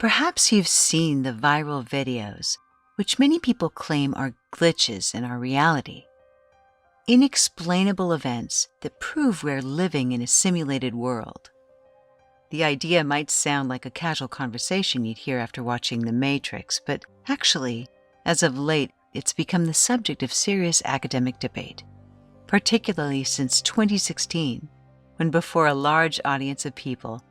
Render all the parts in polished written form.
Perhaps you've seen the viral videos, which many people claim are glitches in our reality. Inexplainable events that prove we're living in a simulated world. The idea might sound like a casual conversation you'd hear after watching The Matrix, but actually, as of late, it's become the subject of serious academic debate, particularly since 2016, when before a large audience of people,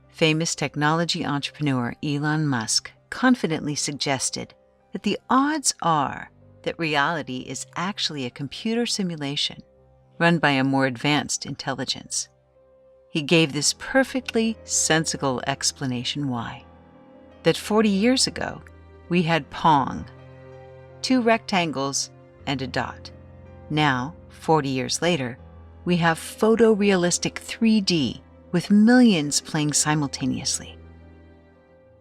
famous technology entrepreneur Elon Musk confidently suggested that the odds are that reality is actually a computer simulation run by a more advanced intelligence. He gave this perfectly sensible explanation why. That 40 years ago, we had Pong, 2 rectangles and a dot. Now, 40 years later, we have photorealistic 3D with millions playing simultaneously.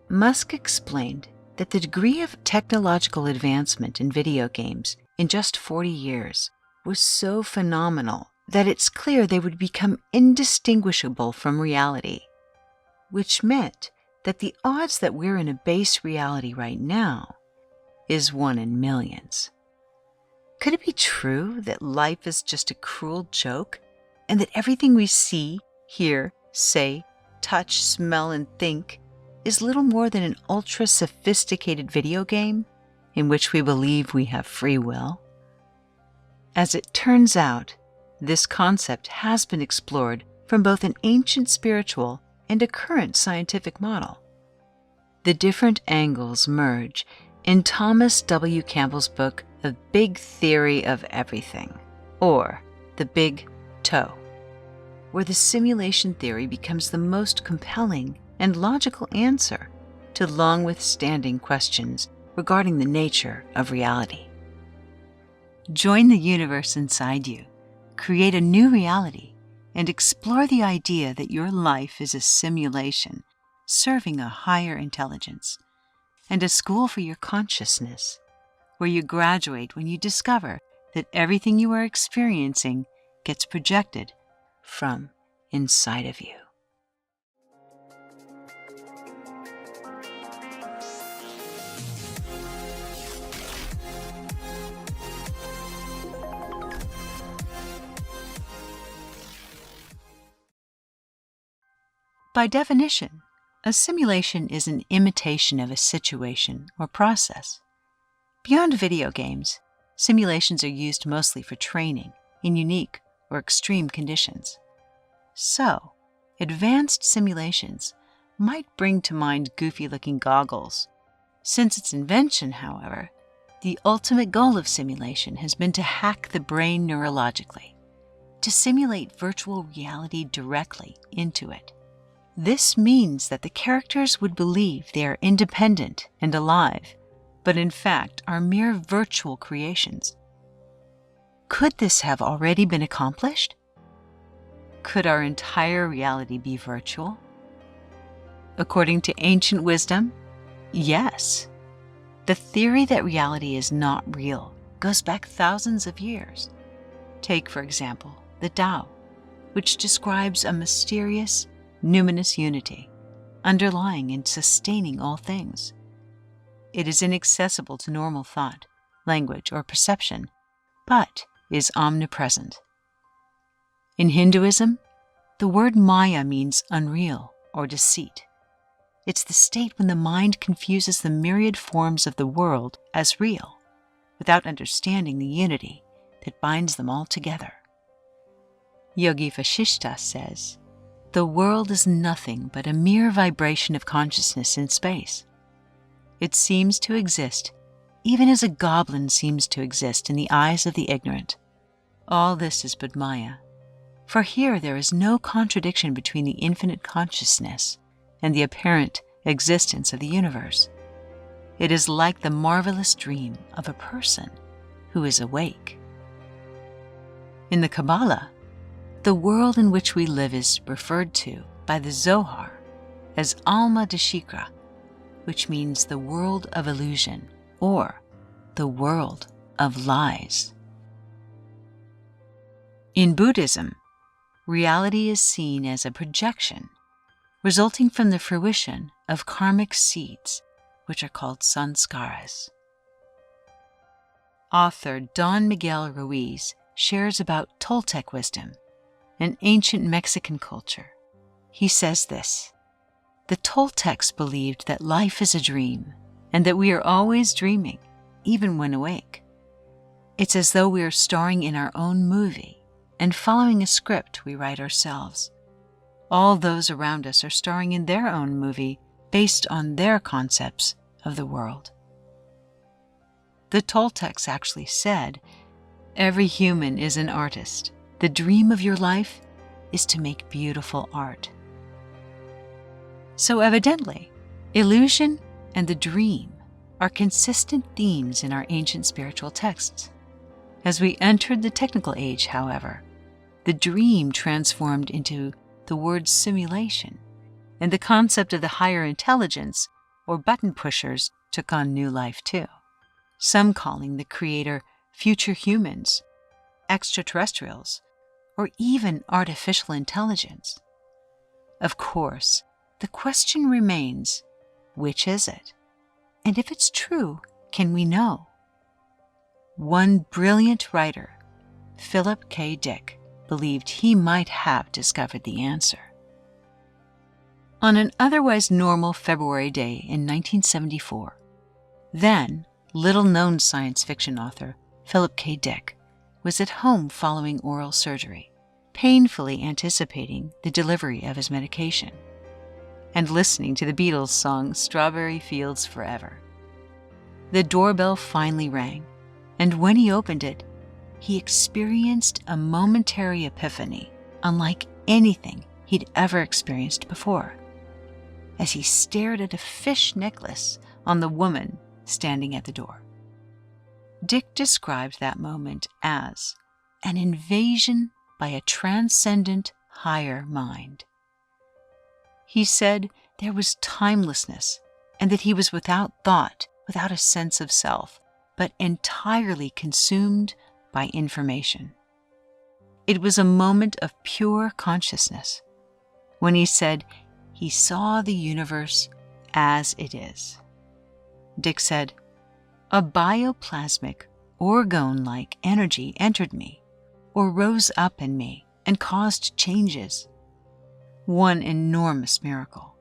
Musk explained that the degree of technological advancement in video games in just 40 years was so phenomenal that it's clear they would become indistinguishable from reality, which meant that the odds that we're in a base reality right now is 1 in millions. Could it be true that life is just a cruel joke and that everything we see, hear, say, touch, smell, and think is little more than an ultra-sophisticated video game in which we believe we have free will? As it turns out, this concept has been explored from both an ancient spiritual and a current scientific model. The different angles merge in Thomas W. Campbell's book, The Big Theory of Everything, or The Big Toe, where the simulation theory becomes the most compelling and logical answer to long-withstanding questions regarding the nature of reality. Join the universe inside you, create a new reality, and explore the idea that your life is a simulation serving a higher intelligence, and a school for your consciousness, where you graduate when you discover that everything you are experiencing gets projected from inside of you. By definition, a simulation is an imitation of a situation or process. Beyond video games, simulations are used mostly for training in unique or extreme conditions. So, advanced simulations might bring to mind goofy-looking goggles. Since its invention, however, the ultimate goal of simulation has been to hack the brain neurologically, to simulate virtual reality directly into it. This means that the characters would believe they are independent and alive, but in fact are mere virtual creations. Could this have already been accomplished? Could our entire reality be virtual? According to ancient wisdom, yes. The theory that reality is not real goes back thousands of years. Take, for example, the Tao, which describes a mysterious, numinous unity underlying and sustaining all things. It is inaccessible to normal thought, language, or perception, but is omnipresent. In Hinduism, the word Maya means unreal or deceit. It's the state when the mind confuses the myriad forms of the world as real, without understanding the unity that binds them all together. Yogi Vasishtha says, "The world is nothing but a mere vibration of consciousness in space. It seems to exist even as a goblin seems to exist in the eyes of the ignorant. All this is but Maya, for here there is no contradiction between the infinite consciousness and the apparent existence of the universe. It is like the marvelous dream of a person who is awake." In the Kabbalah, the world in which we live is referred to by the Zohar as almadshikra, which means the world of illusion or the world of lies. In Buddhism, reality is seen as a projection, resulting from the fruition of karmic seeds, which are called sanskaras. Author Don Miguel Ruiz shares about Toltec wisdom, an ancient Mexican culture. He says this: "The Toltecs believed that life is a dream and that we are always dreaming, even when awake. It's as though we are starring in our own movie and following a script we write ourselves. All those around us are starring in their own movie based on their concepts of the world." The Toltecs actually said, "Every human is an artist. The dream of your life is to make beautiful art." So evidently, illusion and the dream are consistent themes in our ancient spiritual texts. As we entered the technical age, however, the dream transformed into the word simulation, and the concept of the higher intelligence, or button pushers, took on new life too. Some calling the creator future humans, extraterrestrials, or even artificial intelligence. Of course, the question remains, which is it? And if it's true, can we know? One brilliant writer, Philip K. Dick, believed he might have discovered the answer. On an otherwise normal February day in 1974, then little-known science fiction author Philip K. Dick was at home following oral surgery, painfully anticipating the delivery of his medication, and listening to the Beatles' song "Strawberry Fields Forever." The doorbell finally rang, and when he opened it, he experienced a momentary epiphany unlike anything he'd ever experienced before, as he stared at a fish necklace on the woman standing at the door. Dick described that moment as an invasion by a transcendent higher mind. He said there was timelessness and that he was without thought, without a sense of self, but entirely consumed by information. It was a moment of pure consciousness when he said he saw the universe as it is. Dick said, "A bioplasmic, orgone-like energy entered me, or rose up in me, and caused changes. One enormous miracle.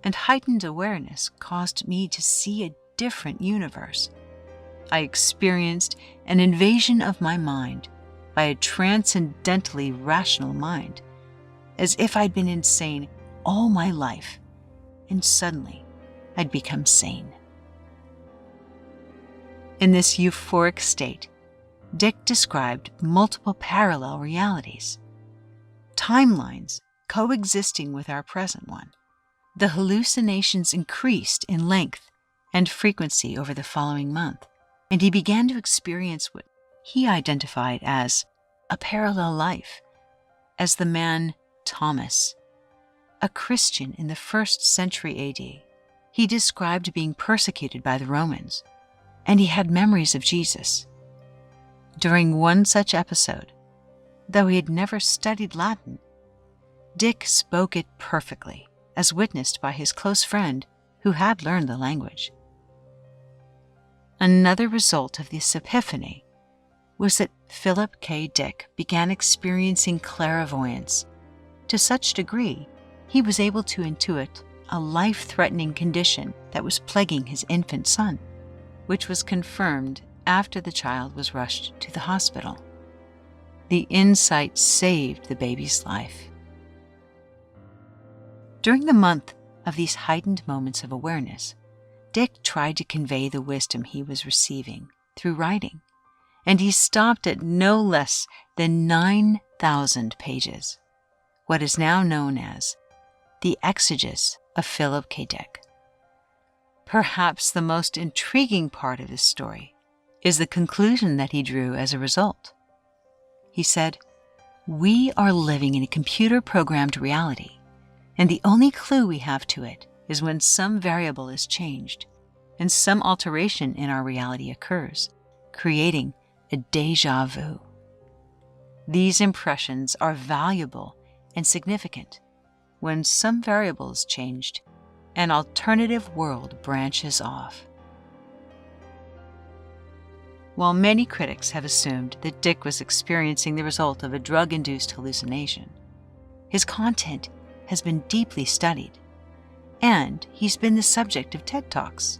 And heightened awareness caused me to see a different universe. I experienced an invasion of my mind by a transcendently rational mind, as if I'd been insane all my life, and suddenly I'd become sane." In this euphoric state, Dick described multiple parallel realities, timelines coexisting with our present one. The hallucinations increased in length and frequency over the following month, and he began to experience what he identified as a parallel life, as the man Thomas, a Christian in the 1st century AD. He described being persecuted by the Romans, and he had memories of Jesus. During one such episode, though he had never studied Latin, Dick spoke it perfectly, as witnessed by his close friend who had learned the language. Another result of this epiphany was that Philip K. Dick began experiencing clairvoyance to such degree he was able to intuit a life-threatening condition that was plaguing his infant son, which was confirmed after the child was rushed to the hospital. The insight saved the baby's life. During the month of these heightened moments of awareness, Dick tried to convey the wisdom he was receiving through writing, and he stopped at no less than 9,000 pages, what is now known as the Exegesis of Philip K. Dick. Perhaps the most intriguing part of this story is the conclusion that he drew as a result. He said, "We are living in a computer-programmed reality, and the only clue we have to it is when some variable is changed and some alteration in our reality occurs, creating a déjà vu. These impressions are valuable and significant, when some variable is changed, an alternative world branches off. While many critics have assumed that Dick was experiencing the result of a drug-induced hallucination, his content has been deeply studied, and he's been the subject of TED Talks.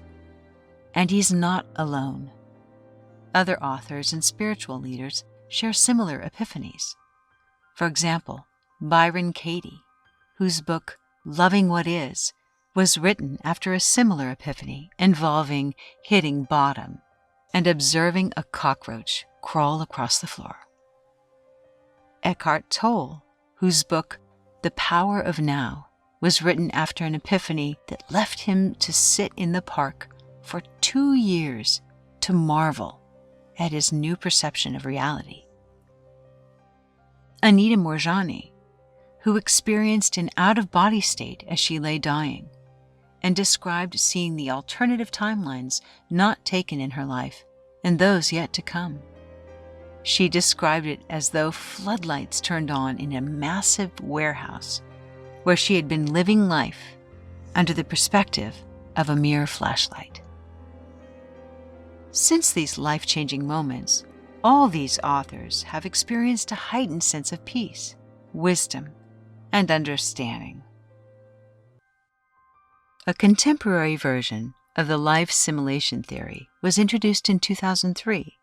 And he's not alone. Other authors and spiritual leaders share similar epiphanies. For example, Byron Katie, whose book Loving What Is was written after a similar epiphany involving hitting bottom and observing a cockroach crawl across the floor. Eckhart Tolle, whose book The Power of Now was written after an epiphany that left him to sit in the park for 2 years to marvel at his new perception of reality. Anita Moorjani, who experienced an out-of-body state as she lay dying and described seeing the alternative timelines not taken in her life and those yet to come. She described it as though floodlights turned on in a massive warehouse where she had been living life under the perspective of a mere flashlight. Since these life-changing moments, all these authors have experienced a heightened sense of peace, wisdom, and understanding. A contemporary version of the life simulation theory was introduced in 2003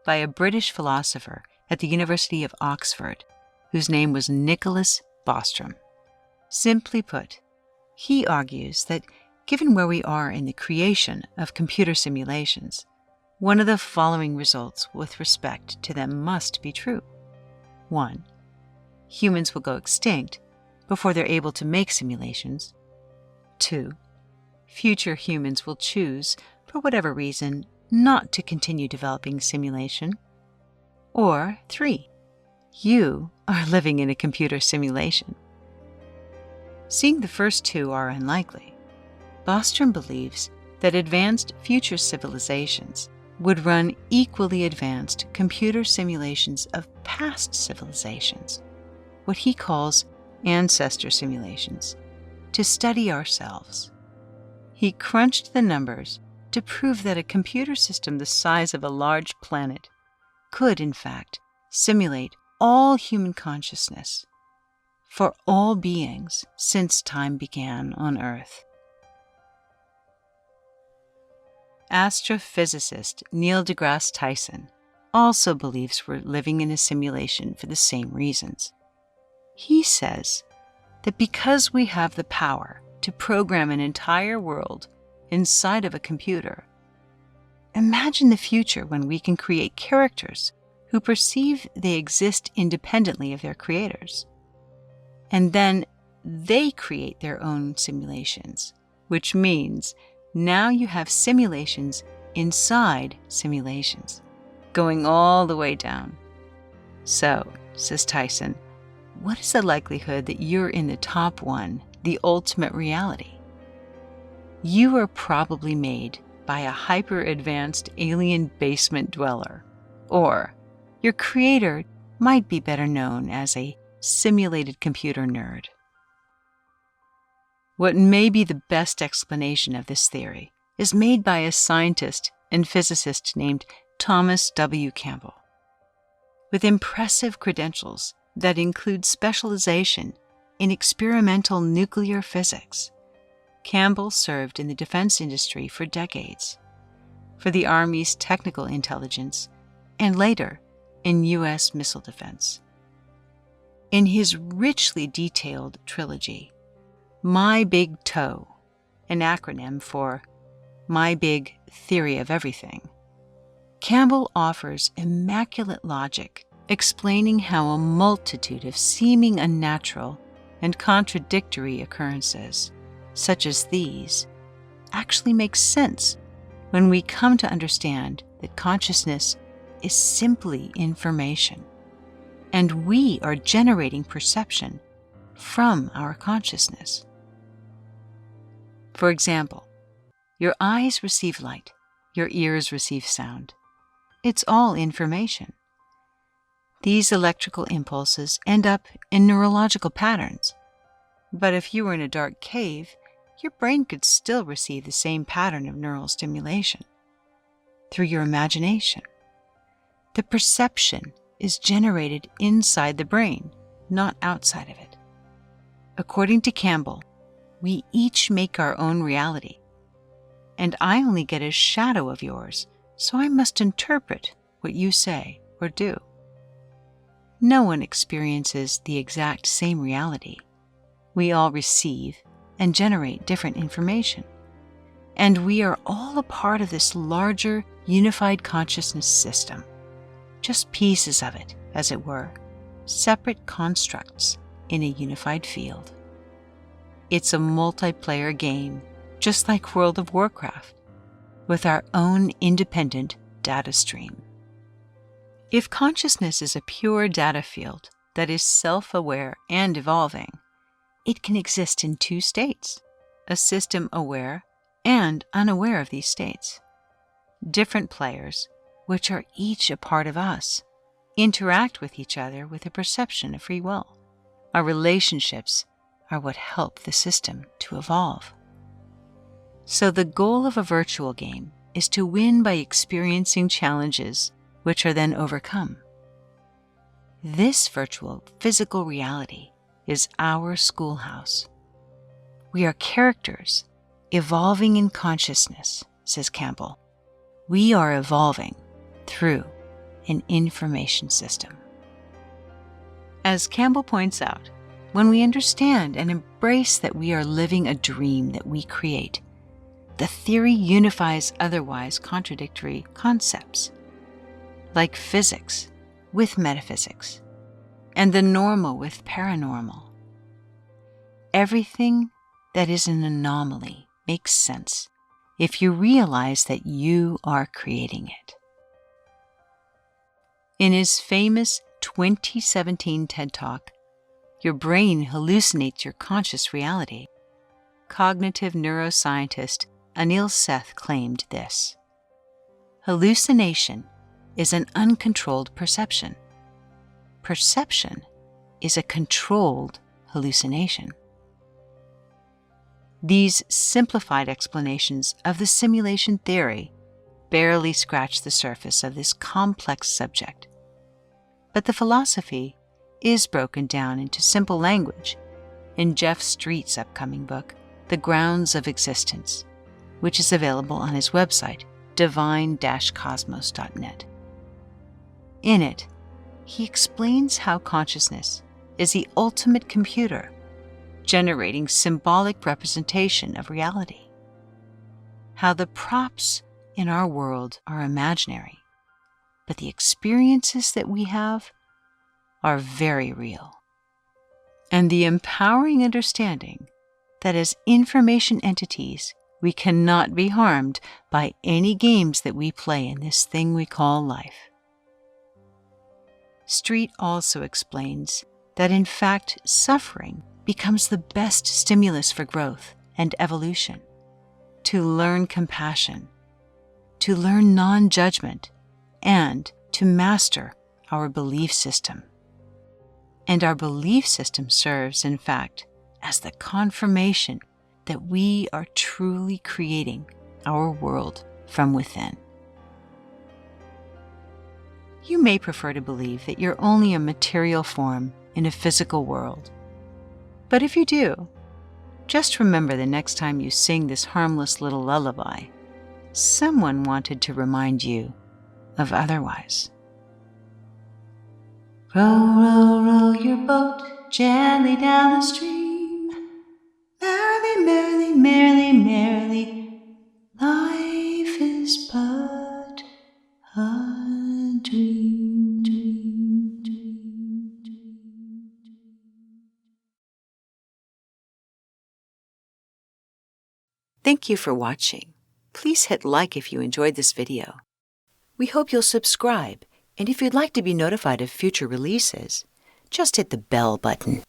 by a British philosopher at the University of Oxford, whose name was Nicholas Bostrom. Simply put, he argues that given where we are in the creation of computer simulations, one of the following results with respect to them must be true. 1. Humans will go extinct before they're able to make simulations. 2. Future humans will choose, for whatever reason, not to continue developing simulation. Or 3. You are living in a computer simulation. Seeing the first two are unlikely, Bostrom believes that advanced future civilizations would run equally advanced computer simulations of past civilizations, what he calls ancestor simulations, to study ourselves. He crunched the numbers to prove that a computer system the size of a large planet could, in fact, simulate all human consciousness for all beings since time began on Earth. Astrophysicist Neil deGrasse Tyson also believes we're living in a simulation for the same reasons. He says that because we have the power to program an entire world inside of a computer, imagine the future when we can create characters who perceive they exist independently of their creators. And then they create their own simulations, which means now you have simulations inside simulations, going all the way down. So, says Tyson, what is the likelihood that you're in the top one, the ultimate reality? You are probably made by a hyper-advanced alien basement dweller, or your creator might be better known as a simulated computer nerd. What may be the best explanation of this theory is made by a scientist and physicist named Thomas W. Campbell. With impressive credentials that include specialization in experimental nuclear physics, Campbell served in the defense industry for decades, for the Army's technical intelligence, and later in U.S. missile defense. In his richly detailed trilogy, My Big Toe, an acronym for My Big Theory of Everything, Campbell offers immaculate logic explaining how a multitude of seeming unnatural and contradictory occurrences, such as these, actually make sense when we come to understand that consciousness is simply information, and we are generating perception from our consciousness. For example, your eyes receive light, your ears receive sound. It's all information. These electrical impulses end up in neurological patterns. But if you were in a dark cave, your brain could still receive the same pattern of neural stimulation through your imagination. The perception is generated inside the brain, not outside of it. According to Campbell, we each make our own reality, and I only get a shadow of yours, so I must interpret what you say or do. No one experiences the exact same reality. We all receive and generate different information, and we are all a part of this larger, unified consciousness system, just pieces of it, as it were, separate constructs in a unified field. It's a multiplayer game, just like World of Warcraft, with our own independent data stream. If consciousness is a pure data field that is self-aware and evolving, it can exist in two states, a system aware and unaware of these states. Different players, which are each a part of us, interact with each other with a perception of free will. Our relationships are what help the system to evolve. So the goal of a virtual game is to win by experiencing challenges which are then overcome. This virtual physical reality is our schoolhouse. We are characters evolving in consciousness, says Campbell. We are evolving through an information system. As Campbell points out, when we understand and embrace that we are living a dream that we create, the theory unifies otherwise contradictory concepts, like physics with metaphysics, and the normal with paranormal. Everything that is an anomaly makes sense if you realize that you are creating it. In his famous 2017 TED Talk, Your Brain Hallucinates Your Conscious Reality, cognitive neuroscientist Anil Seth claimed this: hallucination is an uncontrolled perception. Perception is a controlled hallucination. These simplified explanations of the simulation theory barely scratch the surface of this complex subject, but the philosophy is broken down into simple language in Jeff Street's upcoming book, The Grounds of Existence, which is available on his website, divine-cosmos.net. In it, he explains how consciousness is the ultimate computer, generating symbolic representation of reality. How the props in our world are imaginary, but the experiences that we have are very real. And the empowering understanding that as information entities, we cannot be harmed by any games that we play in this thing we call life. Street also explains that in fact suffering becomes the best stimulus for growth and evolution, to learn compassion, to learn non-judgment, and to master our belief system. And our belief system serves, in fact, as the confirmation that we are truly creating our world from within. You may prefer to believe that you're only a material form in a physical world. But if you do, just remember the next time you sing this harmless little lullaby, someone wanted to remind you of otherwise. Row, row, row your boat gently down the stream. Merrily, merrily, merrily, merrily, life is but a dream, dream, dream, dream. Thank you for watching. Please hit like if you enjoyed this video. We hope you'll subscribe, and if you'd like to be notified of future releases, just hit the bell button.